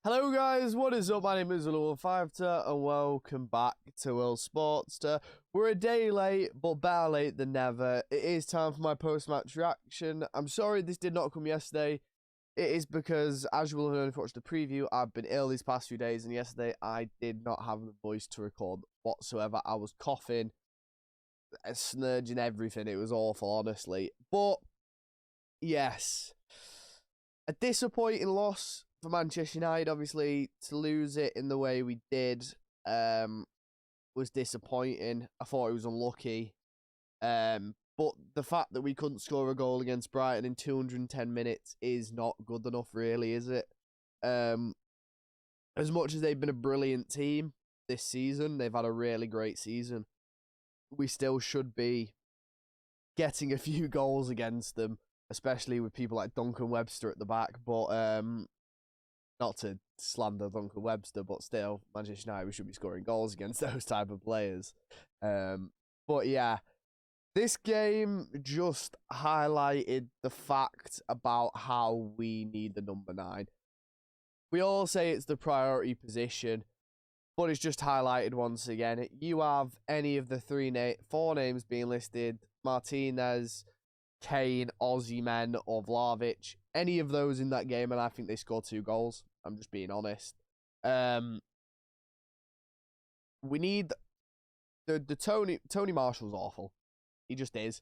Hello guys, what is up? My name is Five and welcome back to Will Sportster. We're a day late, but better late than never. It is time for my post-match reaction. I'm sorry this did not come yesterday. It is because, as you will have known if you watched the preview, I've been ill these past few days, and yesterday I did not have the voice to record whatsoever. I was coughing, snurging everything. It was awful, honestly. But, yes, a disappointing loss for Manchester United, obviously. To lose it in the way we did was disappointing. I thought it was unlucky. But the fact that we couldn't score a goal against Brighton in 210 minutes is not good enough, really, is it? As much as they've been a brilliant team this season, they've had a really great season, we still should be getting a few goals against them, especially with people like Duncan Webster at the back. But not to slander Duncan Webster, but still, Manchester United, we should be scoring goals against those type of players. But yeah, this game just highlighted the fact about how we need the number 9. We all say it's the priority position, but it's just highlighted once again. You have any of the 4 names being listed: Martinez, Kane, Osimhen, or Vlahovic. Any of those in that game, and I think they scored 2 goals. I'm just being honest. We need the Tony Marshall's awful. He just is.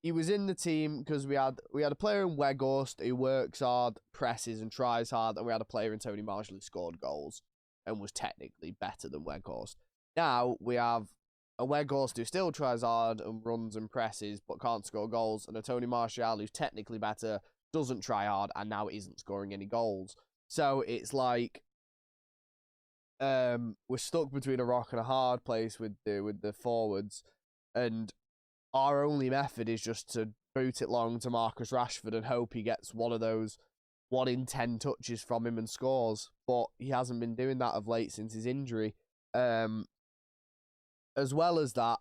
He was in the team because we had a player in Weghorst who works hard, presses, and tries hard, and we had a player in Tony Marshall who scored goals and was technically better than Weghorst. Now we have a Weghorst who still tries hard and runs and presses but can't score goals, and a Tony Marshall who's technically better, doesn't try hard, and now isn't scoring any goals. So it's like we're stuck between a rock and a hard place with the forwards, and our only method is just to boot it long to Marcus Rashford and hope he gets one of those 1 in 10 touches from him and scores. But he hasn't been doing that of late since his injury. As well as that,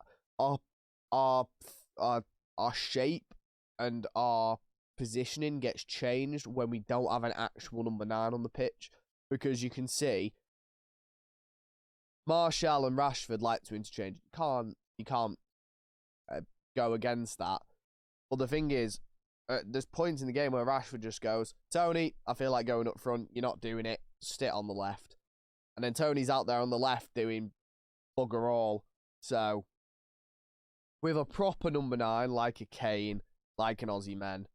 our shape and our positioning gets changed when we don't have an actual number 9 on the pitch, because you can see Martial and Rashford like to interchange. You can't go against that. But the thing is, there's points in the game where Rashford just goes, "Tony, I feel like going up front. You're not doing it. Sit on the left." And then Tony's out there on the left doing bugger all. So with a proper number 9 like a Kane, like an Osimhen,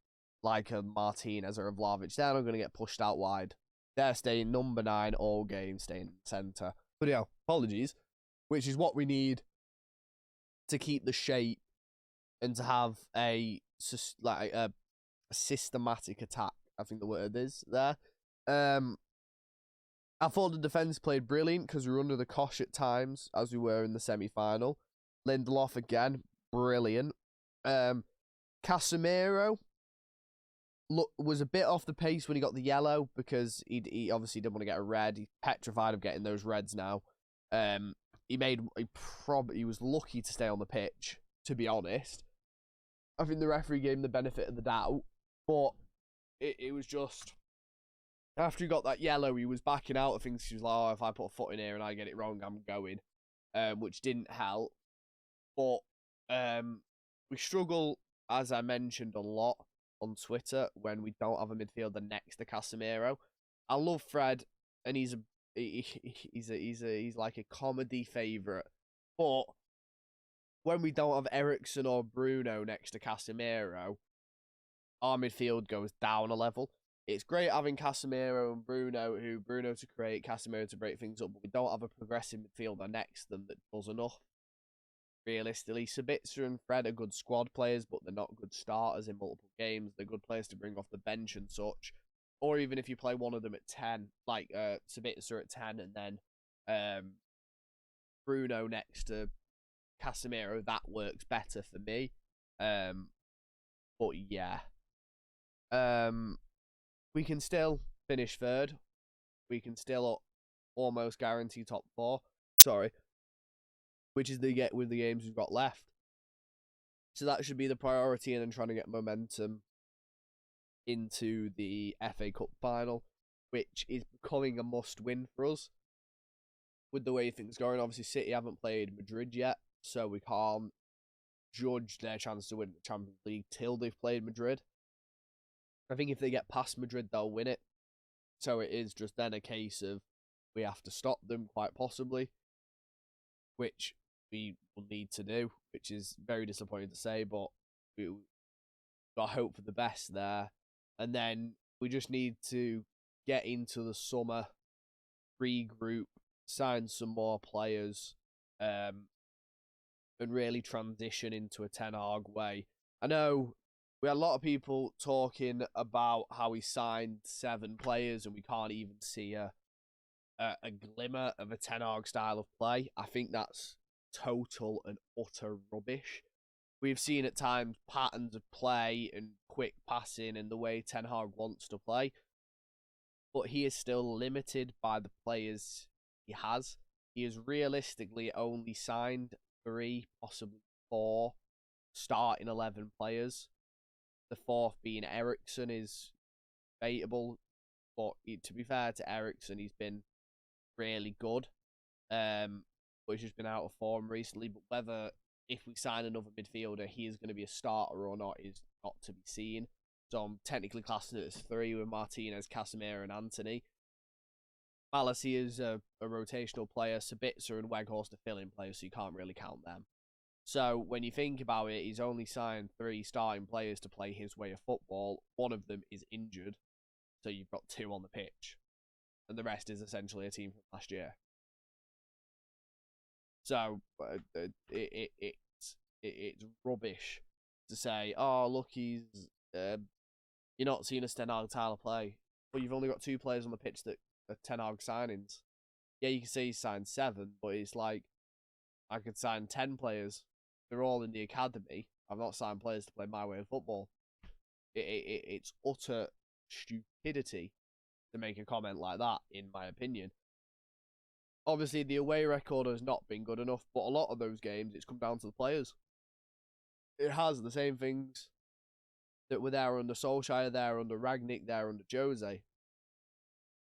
like a Martinez or a Vlahovic, they're not going to get pushed out wide. They're staying number 9 all game, staying in the centre. But yeah, apologies, which is what we need to keep the shape and to have a systematic attack, I think the word is there. I thought the defence played brilliant because we were under the cosh at times, as we were in the semi-final. Lindelof again, brilliant. Casemiro was a bit off the pace when he got the yellow, because he obviously didn't want to get a red. He's petrified of getting those reds now. He was lucky to stay on the pitch, to be honest. I think the referee gave him the benefit of the doubt, but it was just, after he got that yellow, he was backing out of things. He was like, "Oh, if I put a foot in here and I get it wrong, I'm going," which didn't help. But we struggle, as I mentioned a lot on Twitter, when we don't have a midfielder next to Casemiro. I love Fred, and he's like a comedy favourite, but when we don't have Eriksen or Bruno next to Casemiro, our midfield goes down a level. It's great having Casemiro and Bruno to create, Casemiro to break things up, but we don't have a progressive midfielder next to them that does enough. Realistically, Sabitzer and Fred are good squad players, but they're not good starters in multiple games. They're good players to bring off the bench and such. Or even if you play one of them at 10, like Sabitzer at 10 and then Bruno next to Casemiro, that works better for me. But yeah. We can still finish 3rd. We can still almost guarantee top 4. Sorry. Which is with the games we've got left. So that should be the priority, and then trying to get momentum into the FA Cup final. which is becoming a must-win for us with the way things are going. Obviously, City haven't played Madrid yet, so we can't judge their chance to win the Champions League till they've played Madrid. I think if they get past Madrid, they'll win it. So it is just then a case of we have to stop them, quite possibly, which we will need to do, which is very disappointing to say, but we've got hope for the best there. And then we just need to get into the summer, regroup, sign some more players, and really transition into a Ten Hag way. I know we had a lot of people talking about how he signed 7 players and we can't even see a glimmer of a Ten Hag style of play. I think that's total and utter rubbish. We've seen at times patterns of play and quick passing and the way Ten Hag wants to play, but he is still limited by the players he has. He has realistically only signed 3, possibly 4 starting 11 players. The 4th being Eriksen is debatable, but to be fair to Eriksen, he's been really good. But he's just been out of form recently. But whether, if we sign another midfielder, he is going to be a starter or not is not to be seen. So I'm technically classing it as 3 with Martinez, Casemiro and Antony. Malassi is a rotational player. Sabitzer and Weghorst are fill-in players, so you can't really count them. So when you think about it, he's only signed 3 starting players to play his way of football. 1 of them is injured, so you've got 2 on the pitch. And the rest is essentially a team from last year. So it's rubbish to say, oh, look, he's you're not seeing a Ten Hag style of play. But you've only got 2 players on the pitch that are Ten Hag signings. Yeah, you can say he signed 7, but it's like I could sign 10 players. They're all in the academy. I've not signed players to play my way of football. It's utter stupidity to make a comment like that, in my opinion. Obviously, the away record has not been good enough, but a lot of those games, it's come down to the players. It has the same things that were there under Solskjaer, there under Ragnick, there under Jose.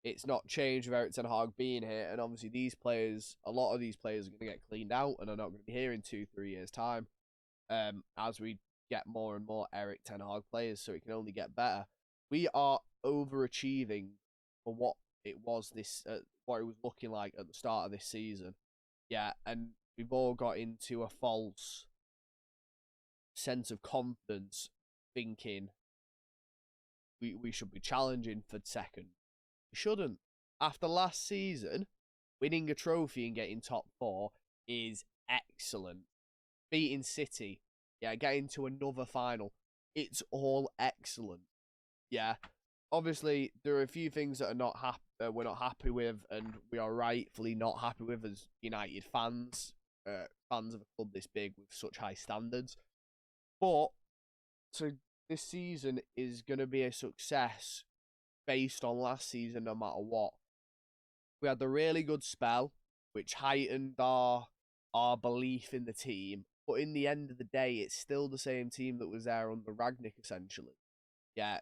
It's not changed with Erik Ten Hag being here, and obviously these players, a lot of these players are going to get cleaned out and are not going to be here in 2-3 years' time, as we get more and more Erik Ten Hag players, so it can only get better. We are overachieving for what it was what it was looking like at the start of this season. Yeah, and we've all got into a false sense of confidence, thinking we should be challenging for second. We shouldn't. After last season, winning a trophy and getting top 4 is excellent. Beating City, yeah, getting to another final, it's all excellent. Yeah, obviously there are a few things that are we're not happy with, and we are rightfully not happy with as United fans, fans of a club this big with such high standards. But so this season is going to be a success based on last season, no matter what. We had the really good spell, which heightened our belief in the team. But in the end of the day, it's still the same team that was there under Ragnick, essentially. Yeah,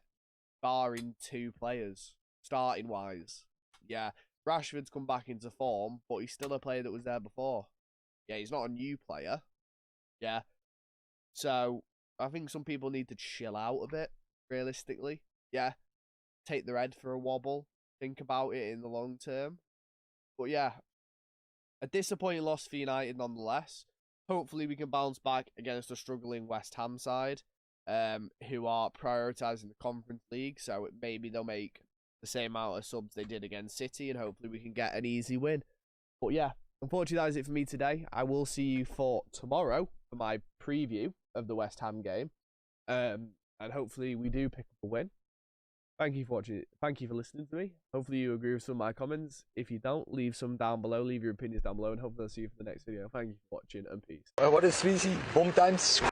barring 2 players, starting-wise. Yeah, Rashford's come back into form, but he's still a player that was there before. Yeah, he's not a new player. Yeah. So, I think some people need to chill out a bit, realistically. Yeah. Take their head for a wobble, think about it in the long term. But yeah, a disappointing loss for United nonetheless. Hopefully we can bounce back against a struggling West Ham side, who are prioritising the Conference League, so maybe they'll make the same amount of subs they did against City, and hopefully we can get an easy win. But yeah, unfortunately that is it for me today. I will see you for tomorrow for my preview of the West Ham game, and hopefully we do pick up a win. Thank you for watching. Thank you for listening to me. Hopefully you agree with some of my comments. If you don't, leave some down below. Leave your opinions down below, and hopefully I'll see you for the next video. Thank you for watching, and peace. What is Sweezy? Home times.